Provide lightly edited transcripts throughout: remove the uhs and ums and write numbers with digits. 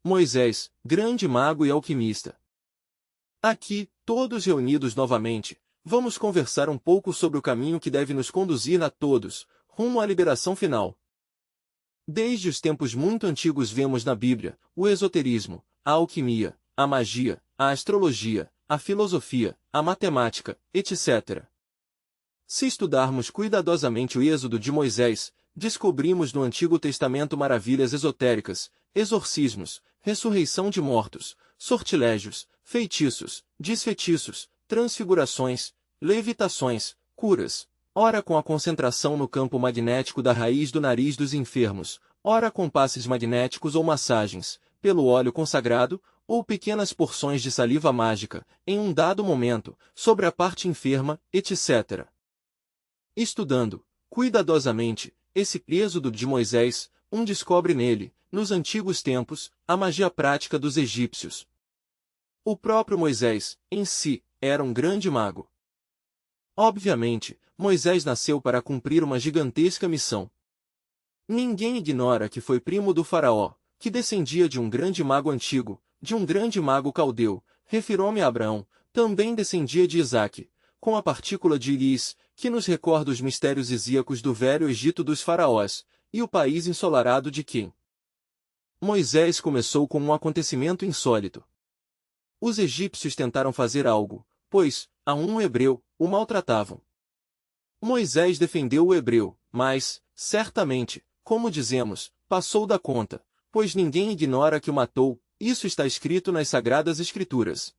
Moisés, grande mago e alquimista. Aqui, todos reunidos novamente, vamos conversar um pouco sobre o caminho que deve nos conduzir a todos, rumo à liberação final. Desde os tempos muito antigos vemos na Bíblia o esoterismo, a alquimia, a magia, a astrologia, a filosofia, a matemática, etc. Se estudarmos cuidadosamente o Êxodo de Moisés, descobrimos no Antigo Testamento maravilhas esotéricas, exorcismos, ressurreição de mortos, sortilégios, feitiços, desfeitiços, transfigurações, levitações, curas, ora com a concentração no campo magnético da raiz do nariz dos enfermos, ora com passes magnéticos ou massagens, pelo óleo consagrado, ou pequenas porções de saliva mágica, em um dado momento, sobre a parte enferma, etc. Estudando, cuidadosamente, esse Êxodo de Moisés, descobre nele, nos antigos tempos, a magia prática dos egípcios. O próprio Moisés, em si, era um grande mago. Obviamente, Moisés nasceu para cumprir uma gigantesca missão. Ninguém ignora que foi primo do faraó, que descendia de um grande mago antigo, de um grande mago caldeu, refirou-me a Abraão, também descendia de Isaque, com a partícula de Iris, que nos recorda os mistérios isíacos do velho Egito dos faraós, e o país ensolarado de Quem. Moisés começou com um acontecimento insólito. Os egípcios tentaram fazer algo, pois, a um hebreu, o maltratavam. Moisés defendeu o hebreu, mas, certamente, como dizemos, passou da conta, pois ninguém ignora que o matou, isso está escrito nas Sagradas Escrituras.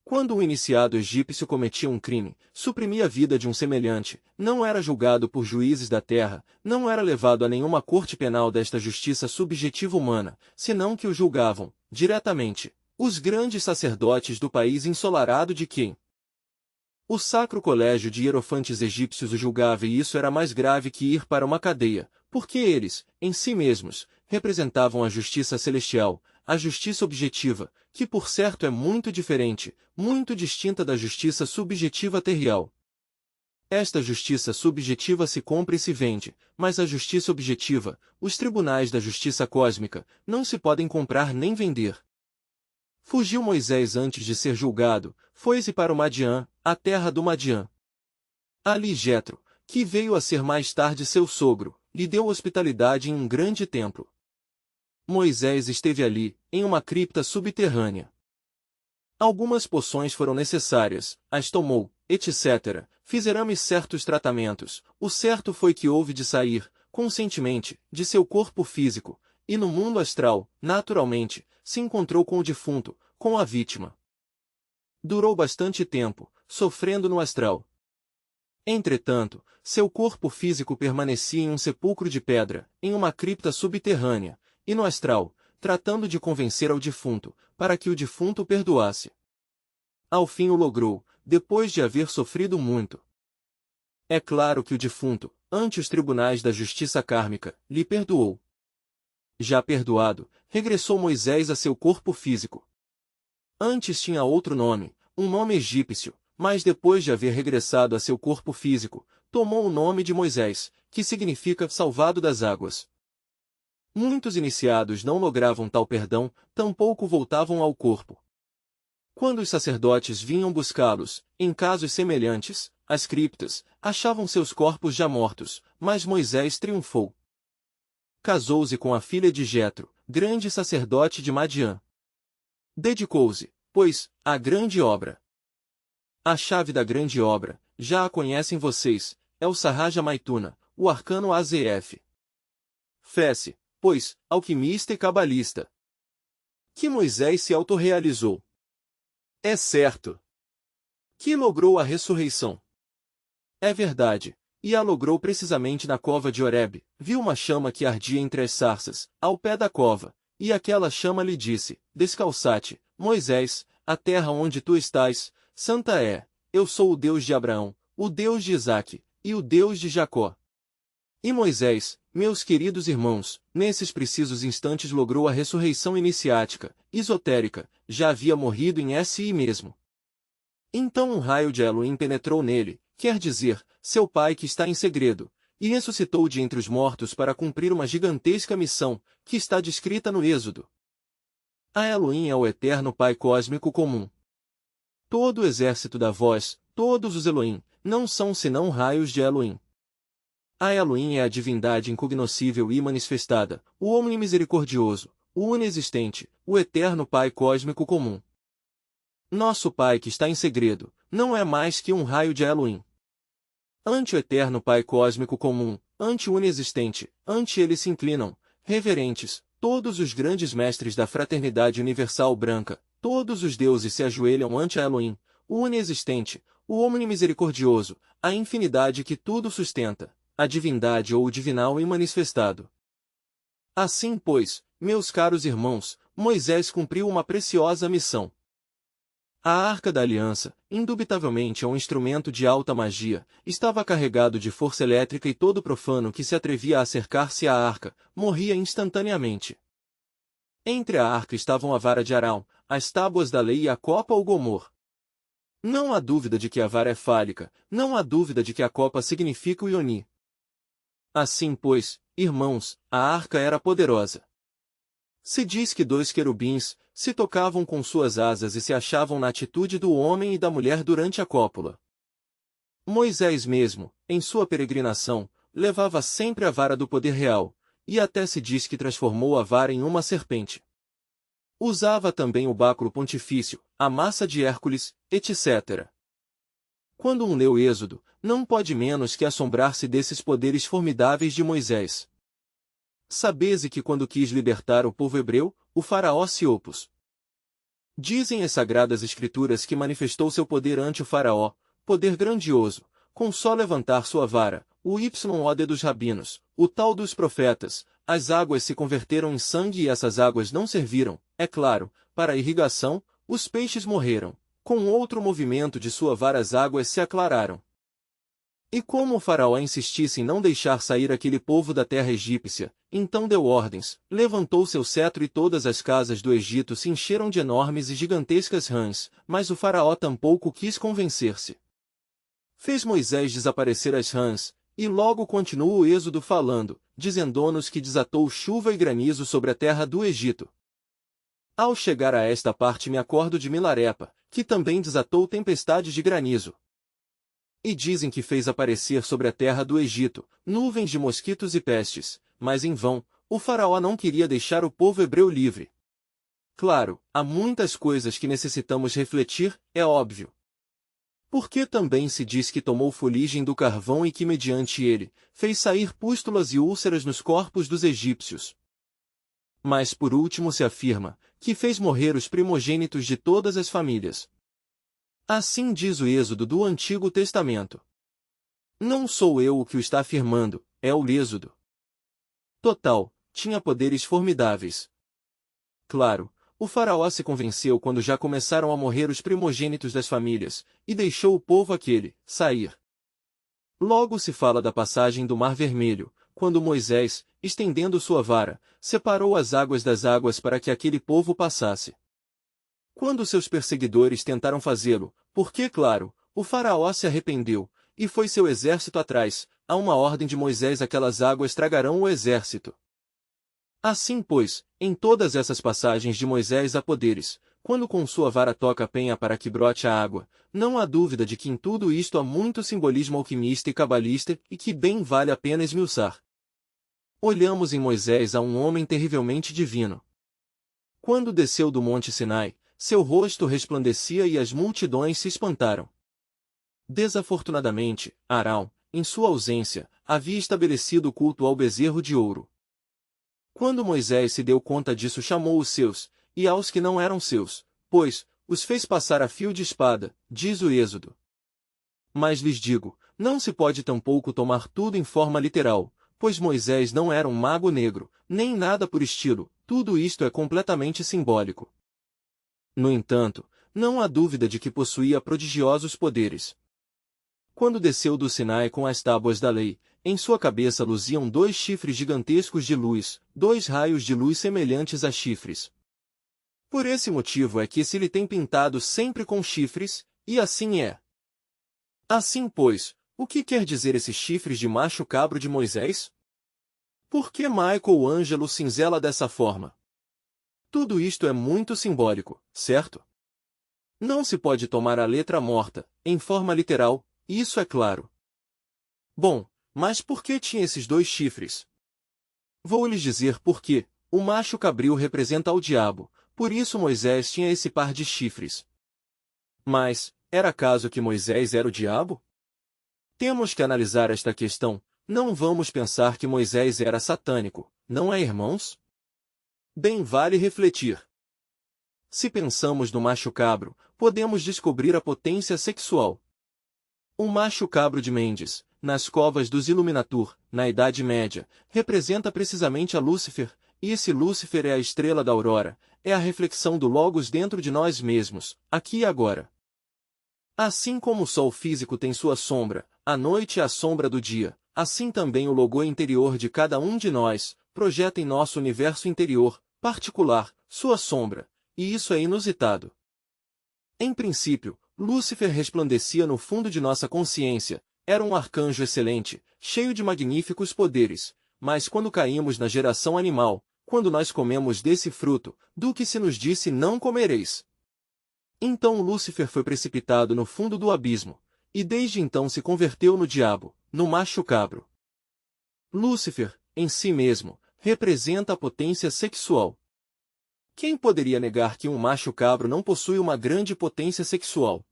Quando um iniciado egípcio cometia um crime, suprimia a vida de um semelhante, não era julgado por juízes da terra, não era levado a nenhuma corte penal desta justiça subjetiva humana, senão que o julgavam, diretamente, os grandes sacerdotes do país ensolarado de Quem. O Sacro Colégio de Hierofantes egípcios o julgava e isso era mais grave que ir para uma cadeia, porque eles, em si mesmos, representavam a justiça celestial, a justiça objetiva, que por certo é muito diferente, muito distinta da justiça subjetiva terreal. Esta justiça subjetiva se compra e se vende, mas a justiça objetiva, os tribunais da justiça cósmica, não se podem comprar nem vender. Fugiu Moisés antes de ser julgado, foi-se para o Madiã, a terra do Madiã. Ali Jetro, que veio a ser mais tarde seu sogro, lhe deu hospitalidade em um grande templo. Moisés esteve ali, em uma cripta subterrânea. Algumas poções foram necessárias, as tomou, etc. Fizeram-me certos tratamentos. O certo foi que houve de sair, conscientemente, de seu corpo físico, e no mundo astral, naturalmente, se encontrou com o defunto, com a vítima. Durou bastante tempo, sofrendo no astral. Entretanto, seu corpo físico permanecia em um sepulcro de pedra, em uma cripta subterrânea, e no astral, tratando de convencer ao defunto, para que o defunto o perdoasse. Ao fim o logrou, depois de haver sofrido muito. É claro que o defunto, ante os tribunais da justiça kármica, lhe perdoou. Já perdoado, regressou Moisés a seu corpo físico. Antes tinha outro nome, um nome egípcio, mas depois de haver regressado a seu corpo físico, tomou o nome de Moisés, que significa salvado das águas. Muitos iniciados não logravam tal perdão, tampouco voltavam ao corpo. Quando os sacerdotes vinham buscá-los, em casos semelhantes, as criptas, achavam seus corpos já mortos, mas Moisés triunfou. Casou-se com a filha de Jetro, grande sacerdote de Madiã. Dedicou-se, pois, à grande obra. A chave da grande obra, já a conhecem vocês, é o Sarraja Maituna, o arcano AZF. Fesse, pois, alquimista e cabalista. Que Moisés se autorrealizou. É certo. Que logrou a ressurreição. É verdade, e a logrou precisamente na cova de Horebe, viu uma chama que ardia entre as sarças, ao pé da cova, e aquela chama lhe disse, descalçate, Moisés, a terra onde tu estás, santa é, eu sou o Deus de Abraão, o Deus de Isaque, e o Deus de Jacó. E Moisés, meus queridos irmãos, nesses precisos instantes logrou a ressurreição iniciática, esotérica, já havia morrido em si mesmo. Então um raio de Elohim penetrou nele, quer dizer, seu pai que está em segredo, e ressuscitou de entre os mortos para cumprir uma gigantesca missão, que está descrita no Êxodo. A Elohim é o eterno Pai cósmico comum. Todo o exército da voz, todos os Elohim, não são senão raios de Elohim. A Elohim é a divindade incognoscível e manifestada, o omnimisericordioso, o onexistente, o eterno Pai cósmico comum. Nosso Pai que está em segredo, não é mais que um raio de Elohim. Ante o eterno Pai cósmico comum, ante o onexistente, ante ele se inclinam, reverentes, todos os grandes mestres da fraternidade universal branca, todos os deuses se ajoelham ante a Elohim, o onexistente, o omnimisericordioso, a infinidade que tudo sustenta, a divindade ou o divinal imanifestado. Assim, pois, meus caros irmãos, Moisés cumpriu uma preciosa missão. A Arca da Aliança, indubitavelmente é um instrumento de alta magia, estava carregado de força elétrica e todo profano que se atrevia a acercar-se à Arca, morria instantaneamente. Entre a Arca estavam a vara de Arão, as tábuas da lei e a copa ou gomor. Não há dúvida de que a vara é fálica, não há dúvida de que a copa significa o Ioni. Assim, pois, irmãos, a Arca era poderosa. Se diz que 2 querubins se tocavam com suas asas e se achavam na atitude do homem e da mulher durante a cópula. Moisés mesmo, em sua peregrinação, levava sempre a vara do poder real, e até se diz que transformou a vara em uma serpente. Usava também o báculo pontifício, a massa de Hércules, etc. Quando um lê o Êxodo, não pode menos que assombrar-se desses poderes formidáveis de Moisés. Sabese que quando quis libertar o povo hebreu, o faraó se opôs. Dizem as sagradas escrituras que manifestou seu poder ante o faraó, poder grandioso, com só levantar sua vara, o YOD dos rabinos, o tal dos profetas, as águas se converteram em sangue e essas águas não serviram, é claro, para a irrigação, os peixes morreram, com outro movimento de sua vara as águas se aclararam. E como o faraó insistisse em não deixar sair aquele povo da terra egípcia, então deu ordens, levantou seu cetro e todas as casas do Egito se encheram de enormes e gigantescas rãs, mas o faraó tampouco quis convencer-se. Fez Moisés desaparecer as rãs, e logo continua o Êxodo falando, dizendo-nos que desatou chuva e granizo sobre a terra do Egito. Ao chegar a esta parte me acordo de Milarepa, que também desatou tempestade de granizo. E dizem que fez aparecer sobre a terra do Egito nuvens de mosquitos e pestes, mas em vão, o faraó não queria deixar o povo hebreu livre. Claro, há muitas coisas que necessitamos refletir, é óbvio. Porque também se diz que tomou fuligem do carvão e que mediante ele, fez sair pústulas e úlceras nos corpos dos egípcios. Mas por último se afirma, que fez morrer os primogênitos de todas as famílias. Assim diz o Êxodo do Antigo Testamento. Não sou eu o que o está afirmando, é o Êxodo. Total, tinha poderes formidáveis. Claro, o faraó se convenceu quando já começaram a morrer os primogênitos das famílias, e deixou o povo aquele sair. Logo se fala da passagem do Mar Vermelho, quando Moisés, estendendo sua vara, separou as águas das águas para que aquele povo passasse. Quando seus perseguidores tentaram fazê-lo, porque, claro, o faraó se arrependeu, e foi seu exército atrás, a uma ordem de Moisés aquelas águas tragarão o exército. Assim, pois, em todas essas passagens de Moisés há poderes, quando com sua vara toca a penha para que brote a água, não há dúvida de que em tudo isto há muito simbolismo alquimista e cabalista e que bem vale a pena esmiuçar. Olhamos em Moisés a um homem terrivelmente divino. Quando desceu do monte Sinai, seu rosto resplandecia e as multidões se espantaram. Desafortunadamente, Arão, em sua ausência, havia estabelecido o culto ao bezerro de ouro. Quando Moisés se deu conta disso, chamou os seus, e aos que não eram seus, pois, os fez passar a fio de espada, diz o Êxodo. Mas lhes digo, não se pode tampouco tomar tudo em forma literal, pois Moisés não era um mago negro, nem nada por estilo, tudo isto é completamente simbólico. No entanto, não há dúvida de que possuía prodigiosos poderes. Quando desceu do Sinai com as tábuas da lei, em sua cabeça luziam 2 chifres gigantescos de luz, 2 raios de luz semelhantes a chifres. Por esse motivo é que se lhe tem pintado sempre com chifres, e assim é. Assim, pois, o que quer dizer esses chifres de macho cabro de Moisés? Por que Michael Ângelo cinzela dessa forma? Tudo isto é muito simbólico, certo? Não se pode tomar a letra morta, em forma literal, isso é claro. Bom, mas por que tinha esses dois chifres? Vou lhes dizer por quê. O macho cabril representa o diabo, por isso Moisés tinha esse par de chifres. Mas, era caso que Moisés era o diabo? Temos que analisar esta questão, não vamos pensar que Moisés era satânico, não é, irmãos? Bem vale refletir. Se pensamos no macho cabro, podemos descobrir a potência sexual. O macho cabro de Mendes, nas covas dos Illuminatur, na Idade Média, representa precisamente a Lúcifer, e esse Lúcifer é a estrela da aurora, é a reflexão do Logos dentro de nós mesmos, aqui e agora. Assim como o sol físico tem sua sombra, a noite é a sombra do dia, assim também o logo interior de cada um de nós, projeta em nosso universo interior, particular, sua sombra, e isso é inusitado. Em princípio, Lúcifer resplandecia no fundo de nossa consciência, era um arcanjo excelente, cheio de magníficos poderes, mas quando caímos na geração animal, quando nós comemos desse fruto, do que se nos disse não comereis. Então Lúcifer foi precipitado no fundo do abismo, e desde então se converteu no diabo, no macho cabro. Lúcifer, em si mesmo, representa a potência sexual. Quem poderia negar que um macho cabro não possui uma grande potência sexual?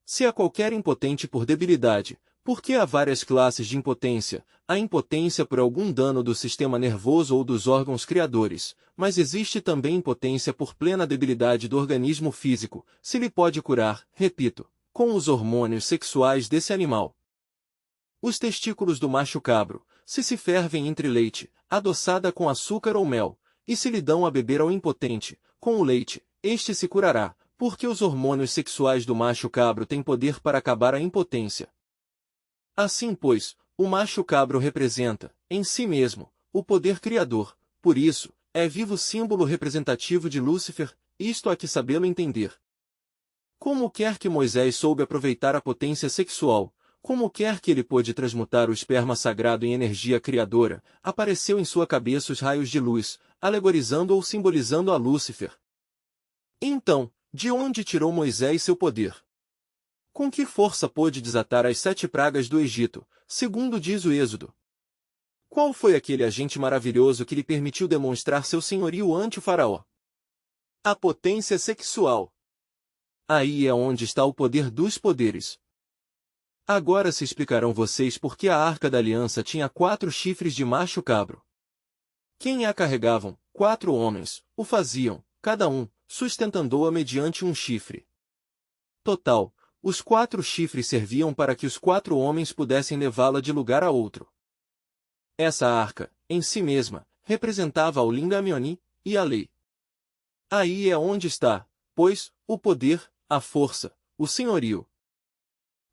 Se há qualquer impotente por debilidade, por que há várias classes de impotência? Há impotência por algum dano do sistema nervoso ou dos órgãos criadores, mas existe também impotência por plena debilidade do organismo físico, se lhe pode curar, repito, com os hormônios sexuais desse animal. Os testículos do macho cabro, se fervem entre leite, adoçada com açúcar ou mel, e se lhe dão a beber ao impotente, com o leite, este se curará, porque os hormônios sexuais do macho cabro têm poder para acabar a impotência. Assim, pois, o macho cabro representa, em si mesmo, o poder criador, por isso, é vivo símbolo representativo de Lúcifer, isto há que sabê-lo entender. Como quer que Moisés soube aproveitar a potência sexual, como quer que ele pôde transmutar o esperma sagrado em energia criadora, apareceu em sua cabeça os raios de luz, alegorizando ou simbolizando a Lúcifer. Então, de onde tirou Moisés seu poder? Com que força pôde desatar as 7 pragas do Egito, segundo diz o Êxodo? Qual foi aquele agente maravilhoso que lhe permitiu demonstrar seu senhorio ante o faraó? A potência sexual. Aí é onde está o poder dos poderes. Agora se explicarão vocês por que a Arca da Aliança tinha 4 chifres de macho cabro. Quem a carregavam? 4 homens, o faziam, cada um, sustentando-a mediante um chifre. Total, os 4 chifres serviam para que os 4 homens pudessem levá-la de lugar a outro. Essa arca, em si mesma, representava o Lingamioni e a lei. Aí é onde está, pois, o poder, a força, o senhorio.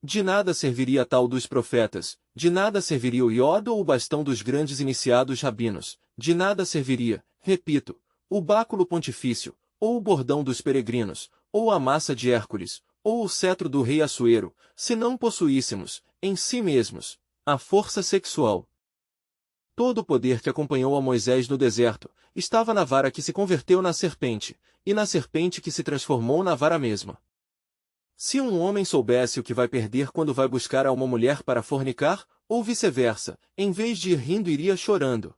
De nada serviria a tal dos profetas, de nada serviria o iodo ou o bastão dos grandes iniciados rabinos, de nada serviria, repito, o báculo pontifício, ou o bordão dos peregrinos, ou a massa de Hércules, ou o cetro do rei Assuero, se não possuíssemos, em si mesmos, a força sexual. Todo o poder que acompanhou a Moisés no deserto, estava na vara que se converteu na serpente, e na serpente que se transformou na vara mesma. Se um homem soubesse o que vai perder quando vai buscar a uma mulher para fornicar, ou vice-versa, em vez de ir rindo iria chorando.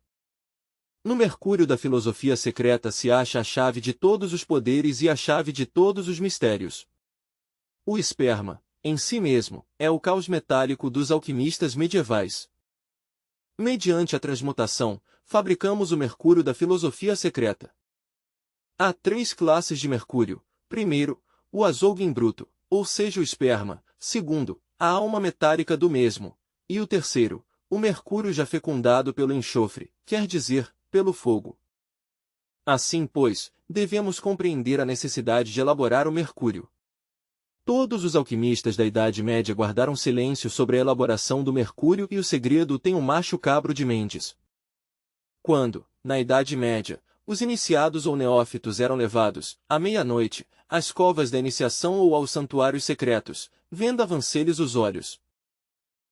No mercúrio da filosofia secreta se acha a chave de todos os poderes e a chave de todos os mistérios. O esperma, em si mesmo, é o caos metálico dos alquimistas medievais. Mediante a transmutação, fabricamos o mercúrio da filosofia secreta. Há 3 classes de mercúrio. Primeiro, o azougue bruto, ou seja o esperma. Segundo, a alma metálica do mesmo. E o terceiro, o mercúrio já fecundado pelo enxofre, quer dizer, pelo fogo. Assim, pois, devemos compreender a necessidade de elaborar o mercúrio. Todos os alquimistas da Idade Média guardaram silêncio sobre a elaboração do mercúrio e o segredo tem o macho cabro de Mendes. Quando, na Idade Média, os iniciados ou neófitos eram levados, à meia-noite, às covas da iniciação ou aos santuários secretos, venda-se-lhes os olhos.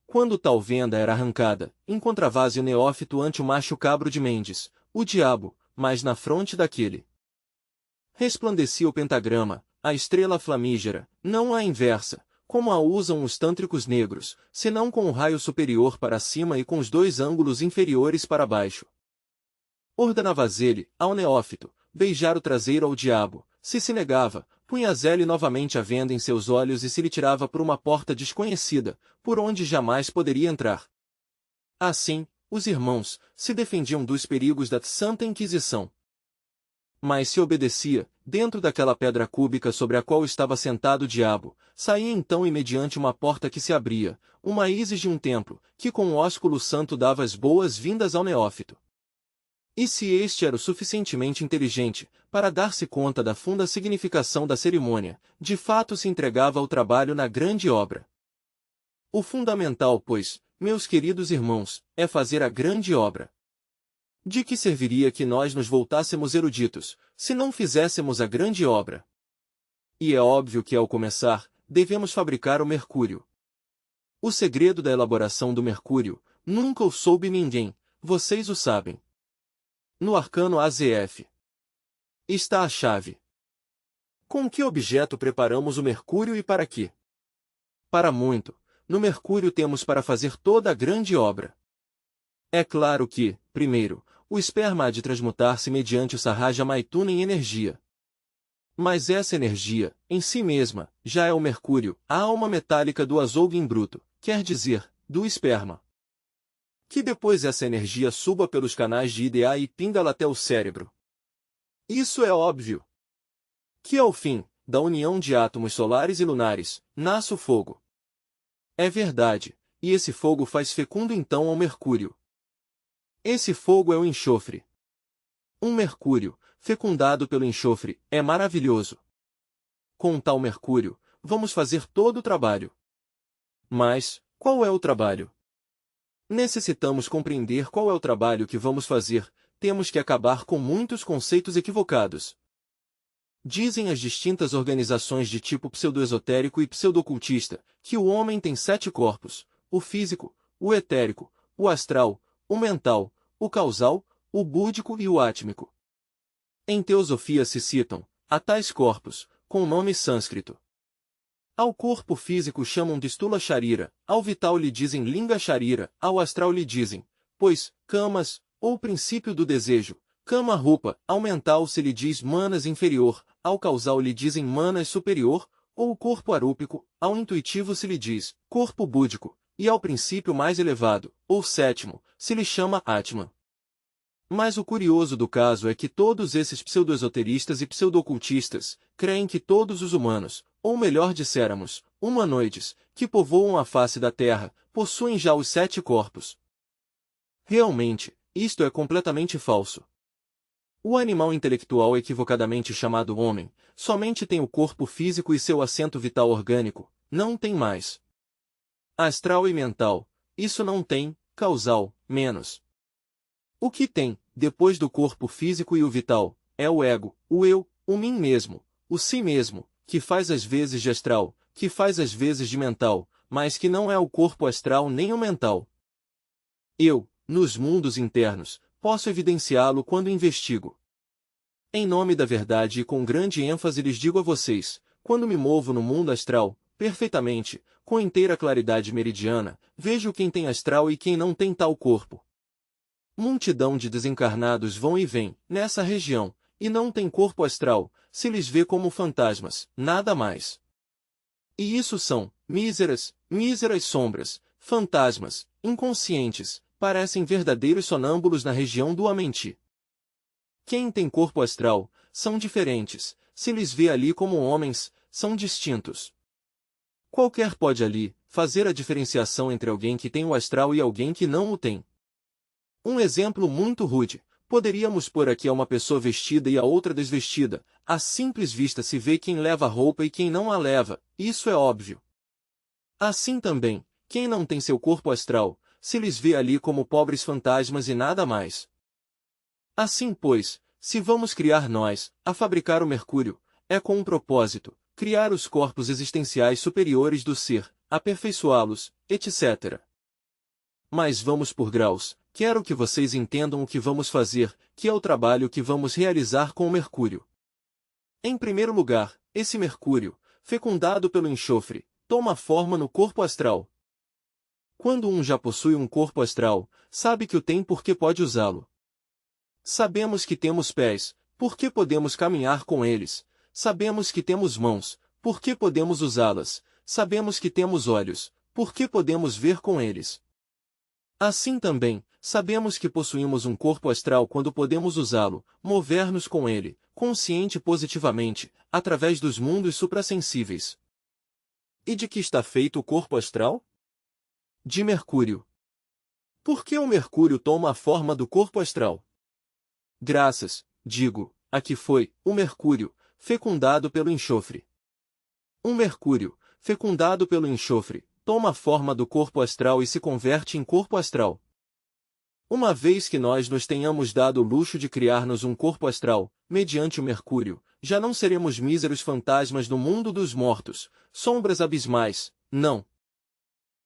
Quando tal venda era arrancada, encontrava-se o neófito ante o macho cabro de Mendes, o diabo, mas na fronte daquele Resplandecia o pentagrama, a estrela flamígera, não a inversa, como a usam os tântricos negros, senão com o raio superior para cima e com os dois ângulos inferiores para baixo. Ordenava ele, ao neófito, beijar o traseiro ao diabo. Se negava, punha Zele novamente a venda em seus olhos e se lhe tirava por uma porta desconhecida, por onde jamais poderia entrar. Assim, os irmãos se defendiam dos perigos da Santa Inquisição. Mas se obedecia, dentro daquela pedra cúbica sobre a qual estava sentado o diabo, saía então e mediante uma porta que se abria, uma ísis de um templo, que com o ósculo santo dava as boas-vindas ao neófito. E se este era o suficientemente inteligente para dar-se conta da funda significação da cerimônia, de fato se entregava ao trabalho na grande obra. O fundamental, pois, meus queridos irmãos, é fazer a grande obra. De que serviria que nós nos voltássemos eruditos, se não fizéssemos a grande obra? E é óbvio que, ao começar, devemos fabricar o mercúrio. O segredo da elaboração do mercúrio, nunca o soube ninguém, vocês o sabem. No arcano AZF está a chave. Com que objeto preparamos o mercúrio e para quê? Para muito. No mercúrio temos para fazer toda a grande obra. É claro que, primeiro, o esperma há de transmutar-se mediante o Sarraja Maituna em energia. Mas essa energia, em si mesma, já é o mercúrio, a alma metálica do azougue em bruto, quer dizer, do esperma. Que depois essa energia suba pelos canais de IDA e pingala até o cérebro. Isso é óbvio. Que ao fim, da união de átomos solares e lunares, nasce o fogo. É verdade, e esse fogo faz fecundo então ao mercúrio. Esse fogo é o enxofre. Um mercúrio, fecundado pelo enxofre, é maravilhoso. Com tal mercúrio, vamos fazer todo o trabalho. Mas, qual é o trabalho? Necessitamos compreender qual é o trabalho que vamos fazer, temos que acabar com muitos conceitos equivocados. Dizem as distintas organizações de tipo pseudoesotérico e pseudocultista que o homem tem 7 corpos: o físico, o etérico, o astral, o mental, o causal, o búdico e o átmico. Em teosofia se citam, a tais corpos, com nome sânscrito. Ao corpo físico chamam de Stula Sharira, ao vital lhe dizem Linga Sharira, ao astral lhe dizem, pois, Kamas, ou princípio do desejo, Kama Rupa, ao mental se lhe diz Manas inferior, ao causal lhe dizem Manas superior, ou o corpo arúpico, ao intuitivo se lhe diz, corpo búdico, e ao princípio mais elevado, ou sétimo, se lhe chama Atman. Mas o curioso do caso é que todos esses pseudoesoteristas e pseudocultistas creem que todos os humanos, ou melhor disséramos, humanoides, que povoam a face da Terra, possuem já os 7 corpos. Realmente, isto é completamente falso. O animal intelectual equivocadamente chamado homem, somente tem o corpo físico e seu assento vital orgânico, não tem mais. Astral e mental, isso não tem, causal, menos. O que tem, depois do corpo físico e o vital, é o ego, o eu, o mim mesmo, o si mesmo, que faz às vezes de astral, que faz às vezes de mental, mas que não é o corpo astral nem o mental. Eu, nos mundos internos, posso evidenciá-lo quando investigo. Em nome da verdade e com grande ênfase lhes digo a vocês, quando me movo no mundo astral, perfeitamente, com inteira claridade meridiana, vejo quem tem astral e quem não tem tal corpo. Multidão de desencarnados vão e vêm, nessa região, e não tem corpo astral, se lhes vê como fantasmas, nada mais. E isso são, míseras sombras, fantasmas, inconscientes, parecem verdadeiros sonâmbulos na região do Amenti. Quem tem corpo astral, são diferentes, se lhes vê ali como homens, são distintos. Qualquer pode ali, fazer a diferenciação entre alguém que tem o astral e alguém que não o tem. Um exemplo muito rude, poderíamos pôr aqui a uma pessoa vestida e a outra desvestida, à simples vista se vê quem leva a roupa e quem não a leva, isso é óbvio. Assim também, quem não tem seu corpo astral, se lhes vê ali como pobres fantasmas e nada mais. Assim pois, se vamos criar nós, a fabricar o mercúrio, é com um propósito, criar os corpos existenciais superiores do ser, aperfeiçoá-los, etc. Mas vamos por graus, quero que vocês entendam o que vamos fazer, que é o trabalho que vamos realizar com o mercúrio. Em primeiro lugar, esse Mercúrio, fecundado pelo enxofre, toma forma no corpo astral. Quando um já possui um corpo astral, sabe que o tem porque pode usá-lo. Sabemos que temos pés, porque podemos caminhar com eles. Sabemos que temos mãos, porque podemos usá-las. Sabemos que temos olhos, porque podemos ver com eles. Assim também, sabemos que possuímos um corpo astral quando podemos usá-lo, mover-nos com ele, consciente positivamente, através dos mundos suprassensíveis. E de que está feito o corpo astral? De Mercúrio. Por que o Mercúrio toma a forma do corpo astral? Graças, digo, a que foi, o Mercúrio, fecundado pelo enxofre. Um Mercúrio, fecundado pelo enxofre, toma a forma do corpo astral e se converte em corpo astral. Uma vez que nós nos tenhamos dado o luxo de criar-nos um corpo astral, mediante o Mercúrio, já não seremos míseros fantasmas no mundo dos mortos, sombras abismais, não.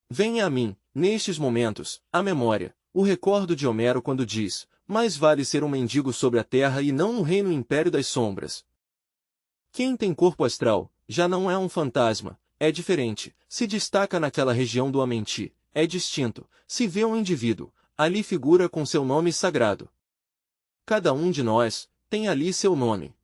Venha a mim, nestes momentos, a memória, o recordo de Homero quando diz: mais vale ser um mendigo sobre a terra e não um rei no império das sombras. Quem tem corpo astral, já não é um fantasma, é diferente, se destaca naquela região do Amenti, é distinto, se vê um indivíduo, ali figura com seu nome sagrado. Cada um de nós, tem ali seu nome.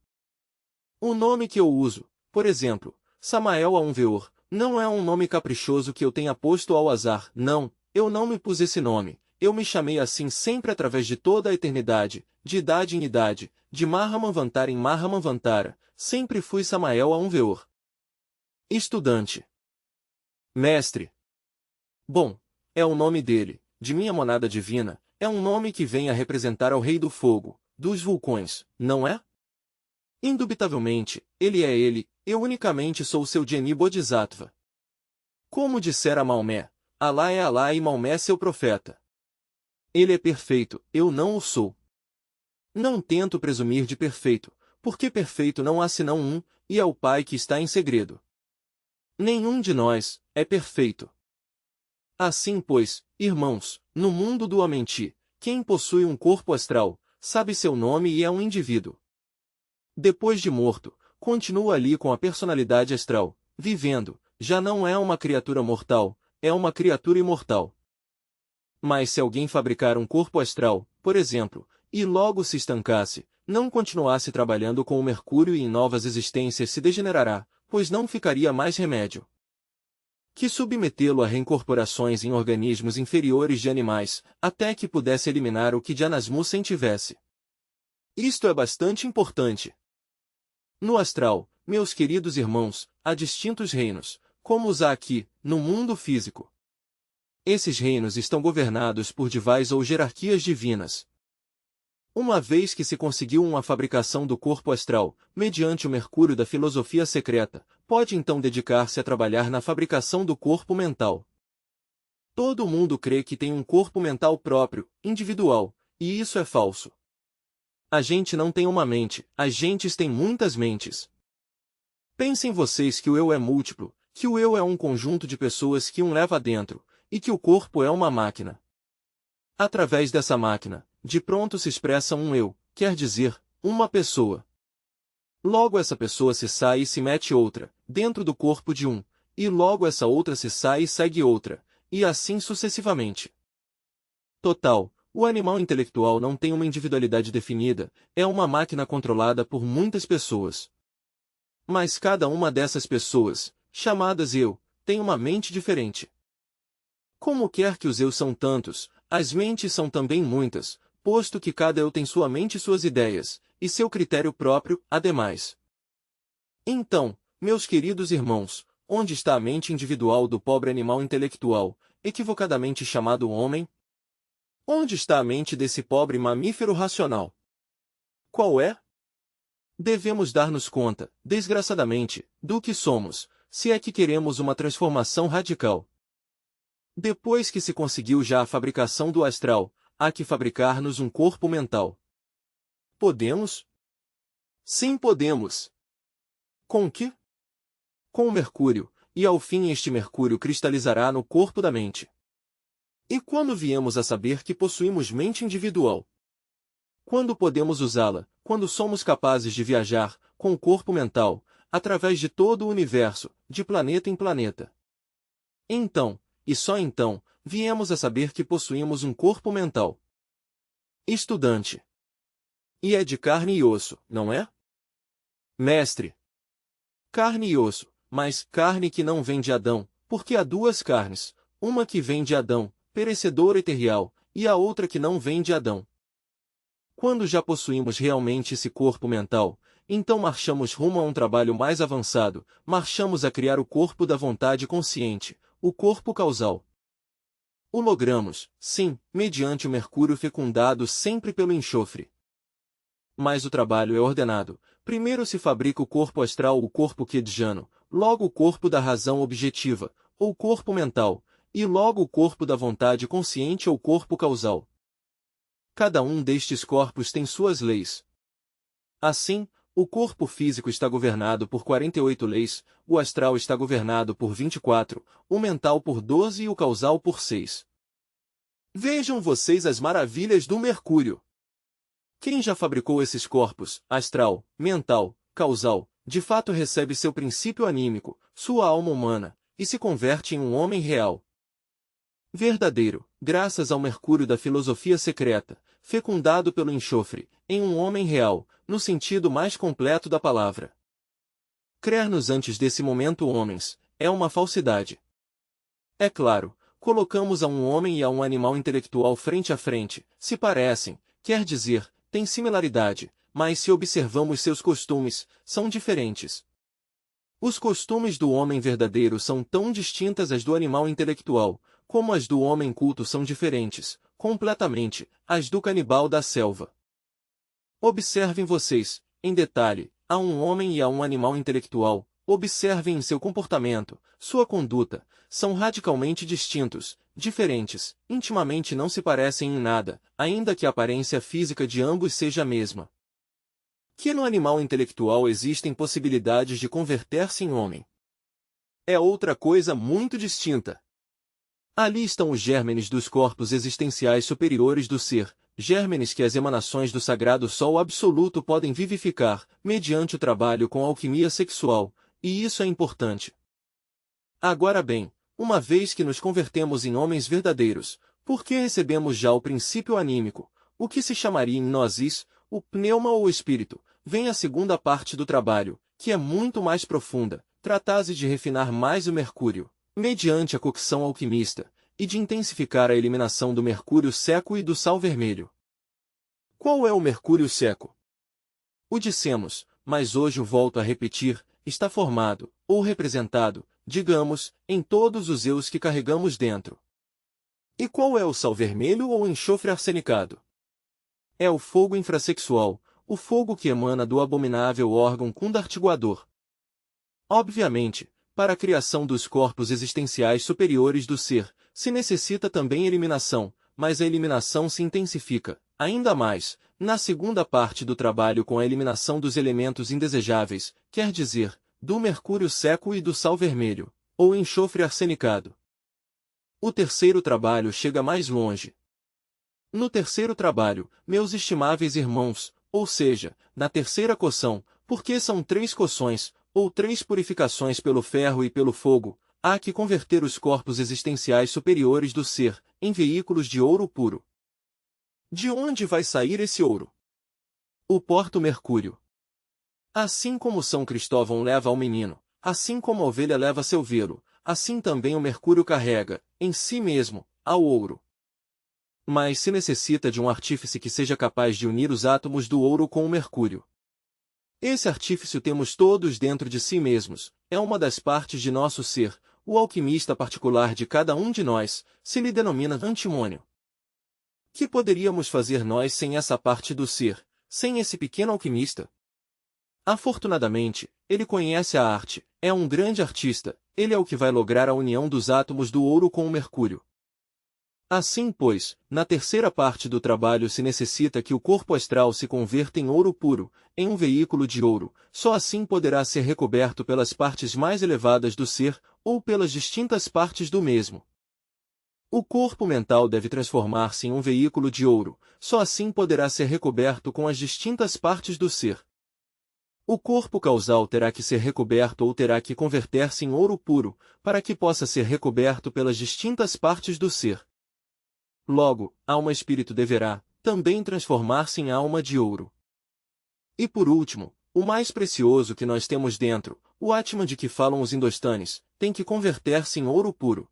O nome que eu uso, por exemplo, Samael Aunveor, não é um nome caprichoso que eu tenha posto ao azar, não, eu não me pus esse nome, eu me chamei assim sempre através de toda a eternidade, de idade em idade, de Mahamanvantara em Mahamanvantara, sempre fui Samael Aunveor. Estudante. Mestre. Bom, é o nome dele, de minha monada divina, é um nome que vem a representar ao Rei do Fogo, dos vulcões, não é? Indubitavelmente, ele é ele, eu unicamente sou seu Geni Bodhisattva. Como dissera Maomé, Alá é Alá e Maomé seu profeta. Ele é perfeito, eu não o sou. Não tento presumir de perfeito, porque perfeito não há senão um, e é o Pai que está em segredo. Nenhum de nós é perfeito. Assim pois, irmãos, no mundo do Amenti, quem possui um corpo astral, sabe seu nome e é um indivíduo. Depois de morto, continua ali com a personalidade astral, vivendo, já não é uma criatura mortal, é uma criatura imortal. Mas se alguém fabricar um corpo astral, por exemplo, e logo se estancasse, não continuasse trabalhando com o Mercúrio e em novas existências se degenerará, pois não ficaria mais remédio que submetê-lo a reincorporações em organismos inferiores de animais, até que pudesse eliminar o que de Anasmussen tivesse. Isto é bastante importante. No astral, meus queridos irmãos, há distintos reinos, como os há aqui, no mundo físico. Esses reinos estão governados por divais ou jerarquias divinas. Uma vez que se conseguiu uma fabricação do corpo astral, mediante o Mercúrio da filosofia secreta, pode então dedicar-se a trabalhar na fabricação do corpo mental. Todo mundo crê que tem um corpo mental próprio, individual, e isso é falso. A gente não tem uma mente, as gentes têm muitas mentes. Pensem vocês que o eu é múltiplo, que o eu é um conjunto de pessoas que um leva dentro, e que o corpo é uma máquina. Através dessa máquina, de pronto se expressa um eu, quer dizer, uma pessoa. Logo essa pessoa se sai e se mete outra, dentro do corpo de um, e logo essa outra se sai e segue outra, e assim sucessivamente. Total, o animal intelectual não tem uma individualidade definida, é uma máquina controlada por muitas pessoas. Mas cada uma dessas pessoas, chamadas eu, tem uma mente diferente. Como quer que os eu são tantos, as mentes são também muitas, posto que cada eu tem sua mente e suas ideias, e seu critério próprio, ademais. Então, meus queridos irmãos, onde está a mente individual do pobre animal intelectual, equivocadamente chamado homem? Onde está a mente desse pobre mamífero racional? Qual é? Devemos dar-nos conta, desgraçadamente, do que somos, se é que queremos uma transformação radical. Depois que se conseguiu já a fabricação do astral, há que fabricar-nos um corpo mental. Podemos? Sim, podemos. Com que? Com o Mercúrio, e ao fim este Mercúrio cristalizará no corpo da mente. E quando viemos a saber que possuímos mente individual? Quando podemos usá-la, quando somos capazes de viajar, com o corpo mental, através de todo o universo, de planeta em planeta. Então, e só então, viemos a saber que possuímos um corpo mental. Estudante. E é de carne e osso, não é? Mestre. Carne e osso, mas carne que não vem de Adão, porque há duas carnes, uma que vem de Adão, perecedora e terreal, e a outra que não vem de Adão. Quando já possuímos realmente esse corpo mental, então marchamos rumo a um trabalho mais avançado, marchamos a criar o corpo da vontade consciente, o corpo causal. O logramos, sim, mediante o mercúrio fecundado sempre pelo enxofre. Mas o trabalho é ordenado. Primeiro se fabrica o corpo astral ou o corpo quediano, logo o corpo da razão objetiva, ou corpo mental, e logo o corpo da vontade consciente ou corpo causal. Cada um destes corpos tem suas leis. Assim, o corpo físico está governado por 48 leis, o astral está governado por 24, o mental por 12 e o causal por 6. Vejam vocês as maravilhas do Mercúrio. Quem já fabricou esses corpos, astral, mental, causal, de fato recebe seu princípio anímico, sua alma humana, e se converte em um homem real. Verdadeiro, graças ao Mercúrio da filosofia secreta, fecundado pelo enxofre, em um homem real, no sentido mais completo da palavra. Crer-nos antes desse momento homens, é uma falsidade. É claro, colocamos a um homem e a um animal intelectual frente a frente, se parecem, quer dizer, têm similaridade, mas se observamos seus costumes, são diferentes. Os costumes do homem verdadeiro são tão distintas as do animal intelectual, como as do homem culto são diferentes, completamente, as do canibal da selva. Observem vocês, em detalhe, a um homem e a um animal intelectual, observem em seu comportamento, sua conduta, são radicalmente distintos, diferentes, intimamente não se parecem em nada, ainda que a aparência física de ambos seja a mesma. Que no animal intelectual existem possibilidades de converter-se em homem. É outra coisa muito distinta. Ali estão os gérmenes dos corpos existenciais superiores do ser, gérmenes que as emanações do sagrado Sol absoluto podem vivificar, mediante o trabalho com a alquimia sexual, e isso é importante. Agora bem, uma vez que nos convertemos em homens verdadeiros, porque recebemos já o princípio anímico, o que se chamaria em nós o pneuma ou espírito, vem a segunda parte do trabalho, que é muito mais profunda, trata-se de refinar mais o mercúrio, mediante a cocção alquimista, e de intensificar a eliminação do mercúrio seco e do sal vermelho. Qual é o mercúrio seco? O dissemos, mas hoje o volto a repetir, está formado, ou representado, digamos, em todos os eus que carregamos dentro. E qual é o sal vermelho ou enxofre arsenicado? É o fogo infrassexual, o fogo que emana do abominável órgão cundartiguador. Obviamente, para a criação dos corpos existenciais superiores do ser, se necessita também eliminação, mas a eliminação se intensifica, ainda mais, na segunda parte do trabalho com a eliminação dos elementos indesejáveis, quer dizer, do mercúrio seco e do sal vermelho, ou enxofre arsenicado. O terceiro trabalho chega mais longe. No terceiro trabalho, meus estimáveis irmãos, ou seja, na terceira coção, porque são 3 coções, ou 3 purificações pelo ferro e pelo fogo, há que converter os corpos existenciais superiores do ser, em veículos de ouro puro. De onde vai sair esse ouro? O porto Mercúrio. Assim como São Cristóvão leva ao menino, assim como a ovelha leva seu velo, assim também o Mercúrio carrega, em si mesmo, ao ouro. Mas se necessita de um artífice que seja capaz de unir os átomos do ouro com o mercúrio. Esse artífice temos todos dentro de si mesmos, é uma das partes de nosso ser, o alquimista particular de cada um de nós, se lhe denomina antimônio. Que poderíamos fazer nós sem essa parte do ser, sem esse pequeno alquimista? Afortunadamente, ele conhece a arte, é um grande artista, ele é o que vai lograr a união dos átomos do ouro com o mercúrio. Assim, pois, na terceira parte do trabalho se necessita que o corpo astral se converta em ouro puro, em um veículo de ouro, só assim poderá ser recoberto pelas partes mais elevadas do ser, ou pelas distintas partes do mesmo. O corpo mental deve transformar-se em um veículo de ouro, só assim poderá ser recoberto com as distintas partes do ser. O corpo causal terá que ser recoberto ou terá que converter-se em ouro puro, para que possa ser recoberto pelas distintas partes do ser. Logo, alma-espírito deverá, também transformar-se em alma de ouro. E por último, o mais precioso que nós temos dentro, o Atman de que falam os hindostanes, tem que converter-se em ouro puro.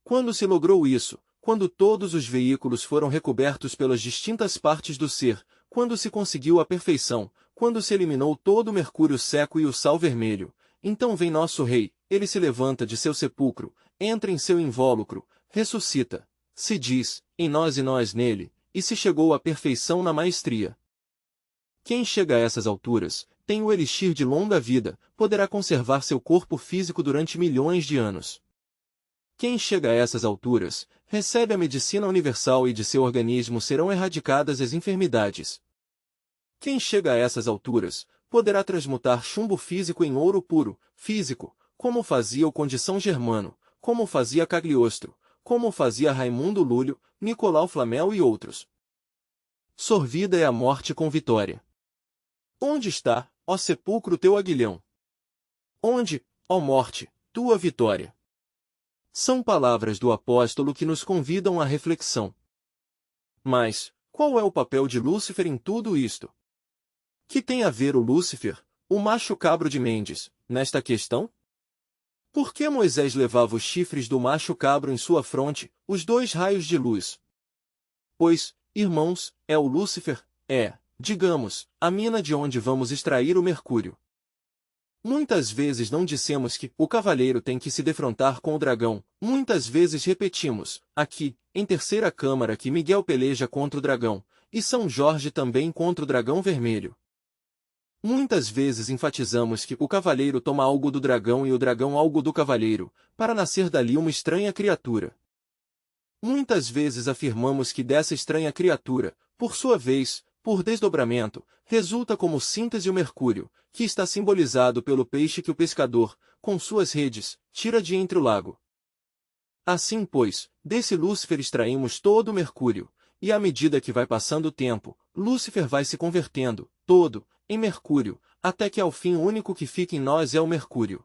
Quando se logrou isso, quando todos os veículos foram recobertos pelas distintas partes do ser, quando se conseguiu a perfeição, quando se eliminou todo o mercúrio seco e o sal vermelho, então vem nosso rei, ele se levanta de seu sepulcro, entra em seu invólucro, ressuscita, se diz, em nós e nós nele, e se chegou à perfeição na maestria. Quem chega a essas alturas, tem o elixir de longa vida, poderá conservar seu corpo físico durante milhões de anos. Quem chega a essas alturas, recebe a medicina universal e de seu organismo serão erradicadas as enfermidades. Quem chega a essas alturas, poderá transmutar chumbo físico em ouro puro, físico, como fazia o Conde São Germano, como fazia Cagliostro, como fazia Raimundo Lúlio, Nicolau Flamel e outros. Sorvida é a morte com vitória. Onde está, ó sepulcro, teu aguilhão? Onde, ó morte, tua vitória? São palavras do apóstolo que nos convidam à reflexão. Mas, qual é o papel de Lúcifer em tudo isto? Que tem a ver o Lúcifer, o macho cabro de Mendes, nesta questão? Por que Moisés levava os chifres do macho cabro em sua fronte, os 2 raios de luz? Pois, irmãos, é o Lúcifer, digamos, a mina de onde vamos extrair o mercúrio. Muitas vezes não dissemos que o cavaleiro tem que se defrontar com o dragão, muitas vezes repetimos, aqui, em terceira câmara que Miguel peleja contra o dragão, e São Jorge também contra o dragão vermelho. Muitas vezes enfatizamos que o cavaleiro toma algo do dragão e o dragão algo do cavaleiro, para nascer dali uma estranha criatura. Muitas vezes afirmamos que dessa estranha criatura, por sua vez, por desdobramento, resulta como síntese o mercúrio, que está simbolizado pelo peixe que o pescador, com suas redes, tira de entre o lago. Assim, pois, desse Lúcifer extraímos todo o mercúrio, e à medida que vai passando o tempo, Lúcifer vai se convertendo, todo, em mercúrio, até que ao fim o único que fica em nós é o mercúrio.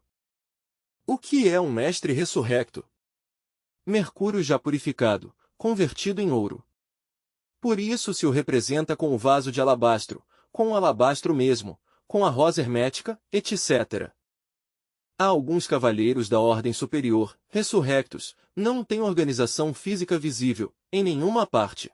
O que é um mestre ressurrecto? Mercúrio já purificado, convertido em ouro. Por isso se o representa com o vaso de alabastro, com o alabastro mesmo, com a rosa hermética, etc. Há alguns cavalheiros da ordem superior, ressurrectos, não têm organização física visível, em nenhuma parte.